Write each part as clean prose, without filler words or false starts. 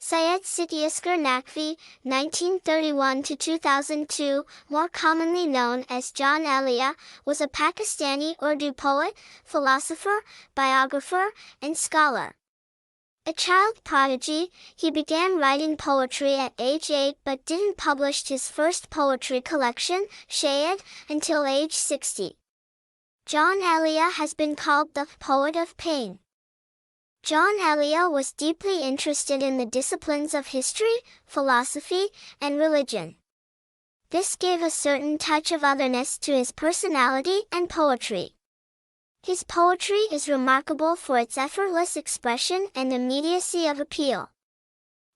Syed Hussain Imam, 1931–2002, more commonly known as John Elia, was a Pakistani Urdu poet, philosopher, biographer, and scholar. A child prodigy, he began writing poetry at age 8 but didn't publish his first poetry collection, Syed, until age 60. John Elia has been called the poet of pain. John Elia was deeply interested in the disciplines of history, philosophy, and religion. This gave a certain touch of otherness to his personality and poetry. His poetry is remarkable for its effortless expression and immediacy of appeal.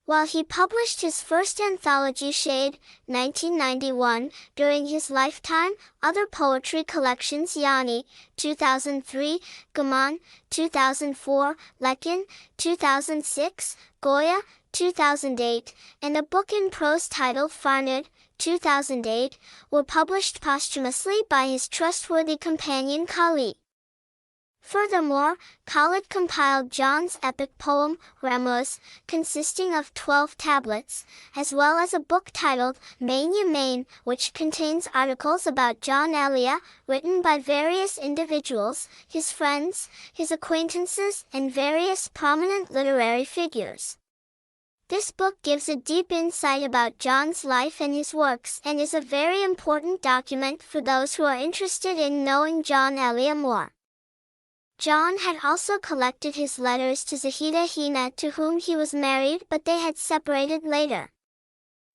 While he published his first anthology Syed, 1991, during his lifetime, other poetry collections Yani, 2003, Gaman, 2004, Lekin, 2006, Goya, 2008, and a book in prose titled Farnud, 2008, were published posthumously by his trustworthy companion Khalid. Furthermore, Khalid compiled John's epic poem, Ramuz, consisting of 12 tablets, as well as a book titled Main Ya Main, which contains articles about John Elia, written by various individuals, his friends, his acquaintances, and various prominent literary figures. This book gives a deep insight about John's life and his works and is a very important document for those who are interested in knowing John Elia more. John had also collected his letters to Zahida Hina, to whom he was married, but they had separated later.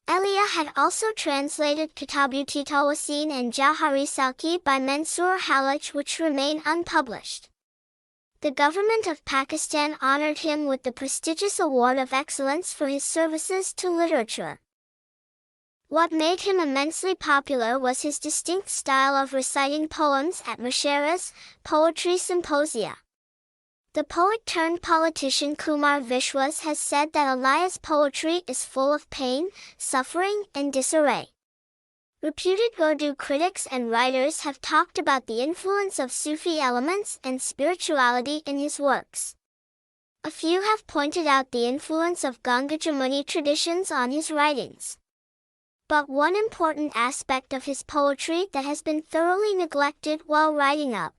Elia had also translated Kitabuti Tawasin and Jawhari Salki by Mansoor Halaj, which remain unpublished. The government of Pakistan honored him with the prestigious Award of Excellence for his services to literature. What made him immensely popular was his distinct style of reciting poems at musharas, poetry symposia. The poet-turned-politician Kumar Vishwas has said that Elia's poetry is full of pain, suffering, and disarray. Reputed Urdu critics and writers have talked about the influence of Sufi elements and spirituality in his works. A few have pointed out the influence of Ganga Jamuni traditions on his writings. But one important aspect of his poetry that has been thoroughly neglected while writing up.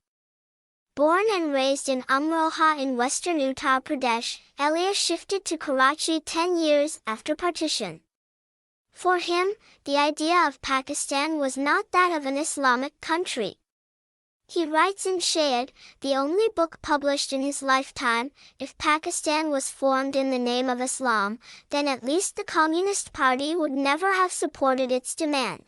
Born and raised in Amroha in western Uttar Pradesh, Elia shifted to Karachi 10 years after partition. For him, the idea of Pakistan was not that of an Islamic country. He writes in Syed, the only book published in his lifetime, if Pakistan was formed in the name of Islam, then at least the Communist Party would never have supported its demand.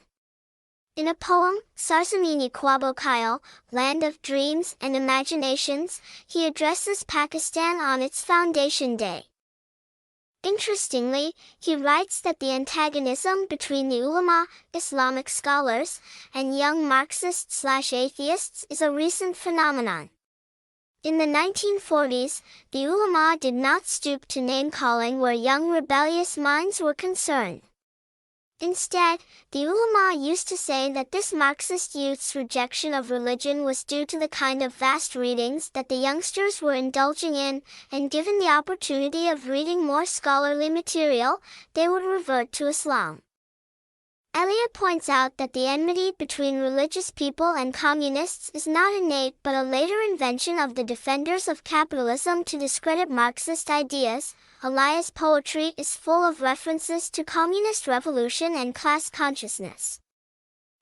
In a poem, Sarzamini Kwabo Kyle, Land of Dreams and Imaginations, he addresses Pakistan on its foundation day. Interestingly, he writes that the antagonism between the ulama, Islamic scholars, and young Marxists/atheists is a recent phenomenon. In the 1940s, the ulama did not stoop to name-calling where young rebellious minds were concerned. Instead, the ulama used to say that this Marxist youth's rejection of religion was due to the kind of vast readings that the youngsters were indulging in, and given the opportunity of reading more scholarly material, they would revert to Islam. Elia points out that the enmity between religious people and communists is not innate but a later invention of the defenders of capitalism to discredit Marxist ideas. Elia's poetry is full of references to communist revolution and class consciousness.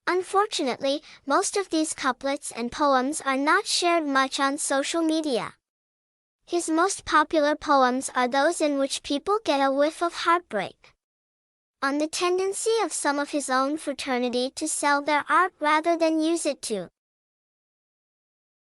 Unfortunately, most of these couplets and poems are not shared much on social media. His most popular poems are those in which people get a whiff of heartbreak. On the tendency of some of his own fraternity to sell their art rather than use it to